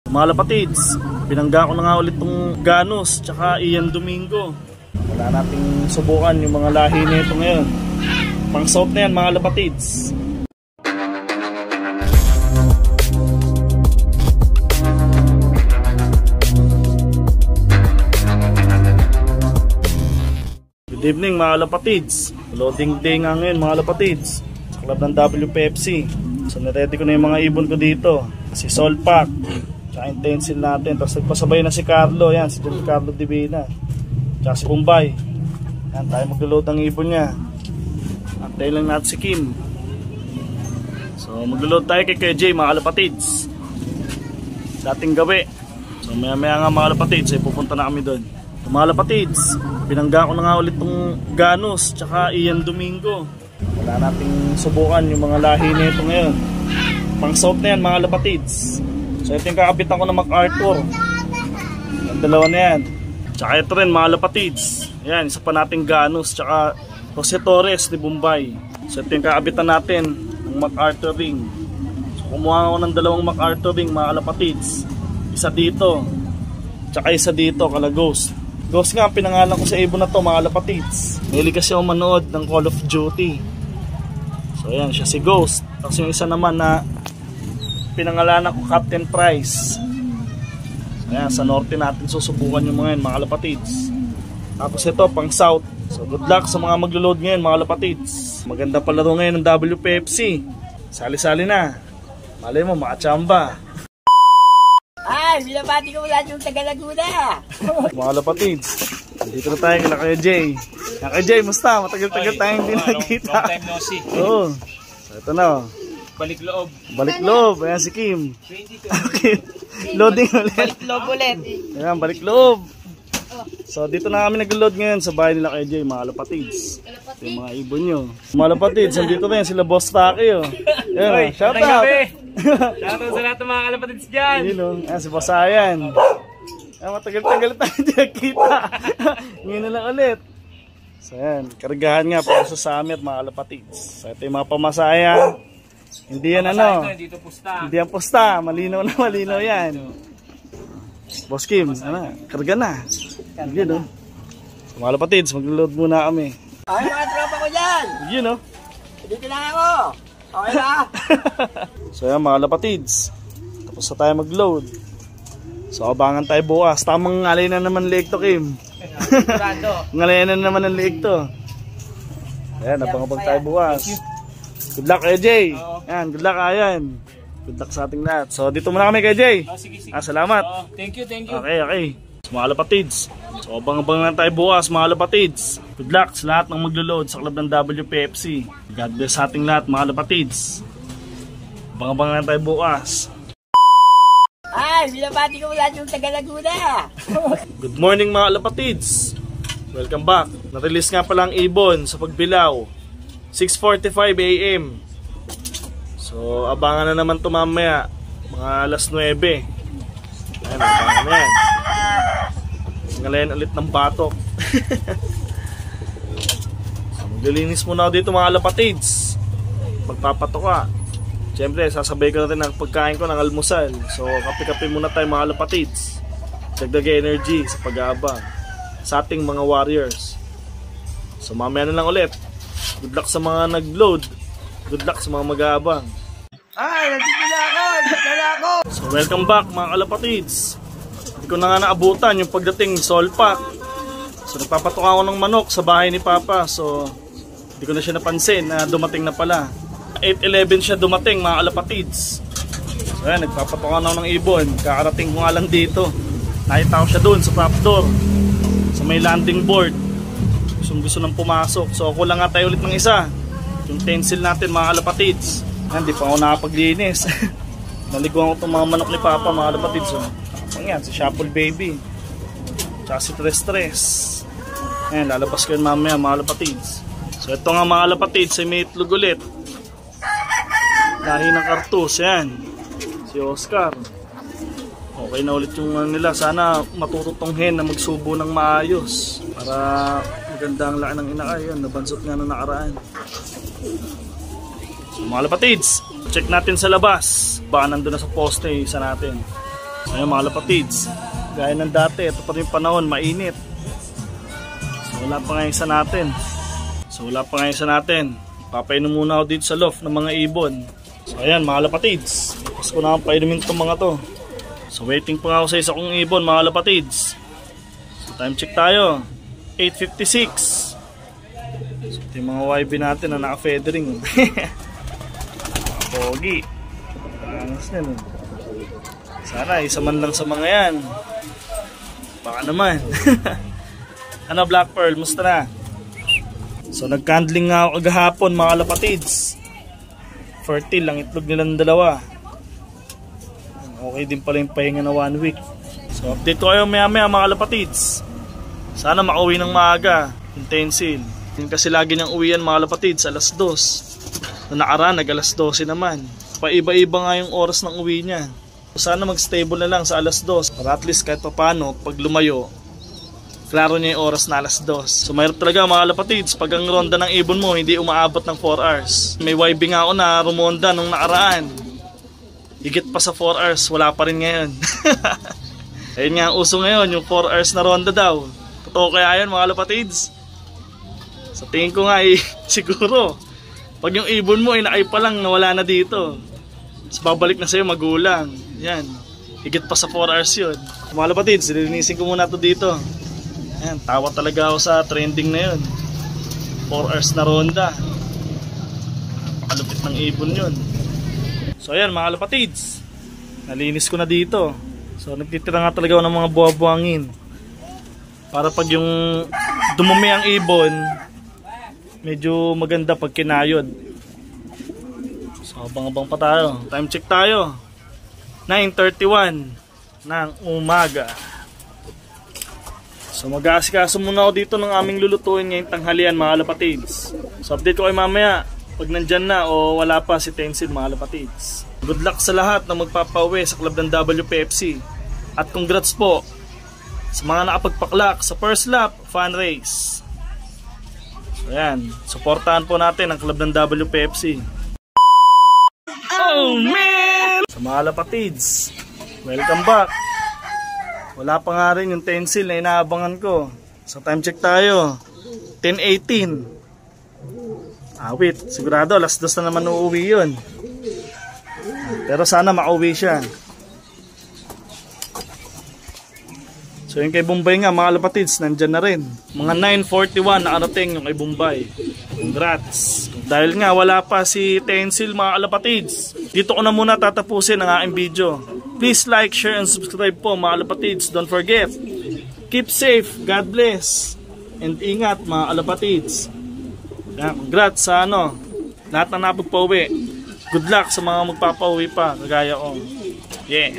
Mga lapatids, binangga ko na nga ulit tong Ganus tsaka Ian Domingo. Wala nating subukan yung mga lahi nito ngayon. Pang south na yan mga lapatids. Good evening mga lapatids. Loading day nga ngayon mga lapatids sa club ng WPFC. So naready ko na yung mga ibon ko dito. Si Solpak, tsaka yung tensil natin. Tapos nagpasabay na si Carlo. Yan, si John Carlo Divina. Tsaka si Bombay. Yan, tayo maglo-load ng ibon niya. Antayin lang natin si Kim. So maglo-load tayo kay KJ mga lapatids. Dating gabi. So maya maya nga mga lapatids ay pupunta na kami doon. Mga lapatids, binangga ko na nga ulit tong Ganus tsaka Ian Domingo. Wala nating subukan yung mga lahi nito ngayon. Pang south na yan mga lapatids. So ito yung kakapitan ko na MacArthur. Yung dalawa na yan. Tsaka ito rin mga lapatids. Ayan, isa pa nating Ganus tsaka Jose Torres de Bombay. So ito yung kakapitan natin ng MacArthur ring. So kumuha ako ng dalawang MacArthur ring mga lapatids. Isa dito tsaka isa dito kala Ghost. Ghost nga pinangalan ko sa ibon na to mga lapatids. Mahilig kasi ako manood ng Call of Duty. So ayan siya si Ghost. Tapos yung isa naman na pinangalanan ko Captain Price. So ayan, sa norte natin susubukan yung mga yun mga lapatids. Tapos ito pang south. So good luck sa mga maglo-load ngayon mga lapatids. Maganda palaro ngayon ng WPFC. Sali-sali na. Malay mo makachamba. Ay, binabati ko lahat yung taga Laguna. Mga lapatids, dito na tayo kila Kuya Jay. Kuya Jay, musta? Matagal-tagal tayong hindi nakikita. Long time no see. Oo. So ito na. Balik loob. Balik loob. Ayan si Kim. Okay. Loading ulit. Balik loob ulit. Ayan, balik loob. So dito na kami nag-load ngayon sa bahay nila Kuya Jay, mga lapatids. Ito yung mga ibon nyo. Mga lapatids, nandito rin sila Boss Taki. Ayan, shout out. Shoutout sa lahat ng mga kalapatids dyan. Yun o, ayan si Boss Ayan. Matagal-tagal tayo hindi nakita. Ngayon na lang ulit. So ayan, kargahan nga para sa summit mga kalapatids. So ito yung mga pamasaya. Hindi yan ano. Hindi yan pusta. Malinaw na malinaw yan. Boss Kim, ano, karga na. Yun o. So, mga kalapatids, mag-load muna kami. Ay, mga tropa ko dyan. Yun o. Dito lang ako. Okay ba? So yan mga lapatids, tapos na tayo mag-load. So abangan tayo bukas. Tamang ngalay na naman leeg to Kim. Ngalay na naman ang leeg to. Ayan, abang-abang tayo bukas. Good luck kay Jay. Ayan, good luck ayan. Good luck sa ating lahat. So dito muna kami kay Jay. Sige. Salamat. Thank you. Okay. So mga lapatids, so abang-abang lang tayo bukas mga lapatids. Good luck sa lahat ng maglo-load sa club ng WPFC. God bless sa ating lahat mga lapatids. Abang-abang lang tayo bukas. Ay, binabati ko lahat yung taga Laguna. Good morning mga lapatids. Welcome back. Na-release nga pala ang ibon sa pagbilaw 6:45 AM. So abangan na naman ito mamaya mga alas 9. Ayan, abangan na yan. Ngalayan ulit ng batok. So, maglilinis muna ako dito mga lapatids. Magpapatok ka. Siyempre sasabay ko na rin ang pagkain ko ng almusal. So kape-kape muna tayo mga lapatids. Dagdag energy sa pag-aabang sa ating mga warriors. So mamaya na lang ulit. Good luck sa mga nag-load. Good luck sa mga mag-aabang. Ay, nandito na ako. So welcome back mga kalapatids. Hindi ko na nga naabutan yung pagdating ni Solpak. So nagpapatok ako ng manok sa bahay ni Papa. So hindi ko na siya napansin na dumating na pala. 8:11 siya dumating mga kalapatids. So ayan, nagpapatok ako ng ibon. Kakarating ko nga lang dito. Nakita ko siya doon sa top door, sa may landing board. Gusto nang pumasok. So kulang nga tayo ulit ng isa. Yung tensil natin mga kalapatids. Hindi pa ako nakapaglinis. Naliguan ko itong mga manok ni Papa mga kalapatids. So, yan, si Shuffle Baby. Tsaka si Tres. Ayan, lalabas ko yun mamaya mga kalapatids. So ito nga mga kalapatids ay may itlog ulit. Lahi ng Kartus. Ayan, si Oscar. Okay na ulit yung nila. Sana matututong hen na magsubo ng maayos. Para maganda ang laki ng inakay. Yan, nabansot nga na nakaraan. So mga lapatids, check natin sa labas. Baka nandun na sa poste isa natin. So ayun mga kapatids, gaya ng dati, ito pa rin yung panahon, mainit. So wala pa nga isa natin. Papainom muna ako dito sa loft ng mga ibon. So ayan mga kapatids, tapos ko na akong painumin itong mga to. So waiting pa nga ako sa isa kong ibon mga kapatids. So time check tayo, 8:56. So ito yung mga YB natin na naka-feathering. Pogi. Sana isa man lang sa mga yan. Baka naman. Ano Black Pearl, musta na? So nag-candling nga ako kagahapon mga kapatids. Fertile lang itlog nilang dalawa. Okay din pala yung pahinga na 1 week. So update ko kayo maya mga kapatids. Sana makauwi ng maaga yung Tensil. Yun kasi lagi niyang uwian mga kapatids alas 2. Na nakaraan nag alas 12 naman. Paiba-iba nga yung oras ng uwi niya. Sana mag-stable na lang sa alas 2 para at least kahit papano pag lumayo klaro niya yung oras na alas 2. So mayroon talaga mga kapatids pag ang ronda ng ibon mo hindi umaabot ng 4 hours. May YB nga ako na rumonda nung nakaraan. Higit pa sa 4 hours, wala pa rin ngayon. Ayun nga ang uso ngayon, yung 4 hours na ronda daw. Totoo kaya yun mga kapatids? Sa tingin ko nga siguro pag yung ibon mo inakay pa lang nawala na dito. Tapos babalik na sa'yo magulang. Yan, higit pa sa 4 hours yun. Mga kapatids, lilinisin ko muna to dito. Ayan, tawa talaga ako sa trending na yun. 4 hours na ronda. Pakalupit ng ibon yun. So ayan mga kapatids, nalinis ko na dito. So nagtitira nga talaga ako ng mga buwa-buwangin para pag yung dumumi ang ibon medyo maganda pag kinayod. So abang-abang pa tayo. Time check tayo, 9:31 ng umaga. So mag-aasikaso muna ako dito ng aming lulutuin ngayong tanghalian mga kapatids. So update ko kayo mamaya pag nandyan na o wala pa si Tensil mga kapatids. Good luck sa lahat na magpapauwi sa club ng WPFC. At congrats po sa mga nakapagpaklak sa first lap fan race. So yan, supportahan po natin ang club ng WPFC. Oh man! Sa mga kapatids, welcome back. Wala pa nga rin yung Tensil na inaabangan ko. So time check tayo, 10:18. Wait, sigurado alas 2 na naman uuwi yun. Pero sana makauwi siya. So yung kay Bombay nga mga kapatids, nandyan na rin. Mga 9:41 nakarating yung kay Bombay. Congrats. Dahil nga wala pa si Tensil mga kapatids, dito ko na muna tatapusin ang aking video. Please like, share, and subscribe po mga kapatids. Don't forget, keep safe, God bless, and ingat mga kapatids. Congrats sa lahat na napagpauwi. Good luck sa mga magpapauwi pa kagaya ko. Yeah.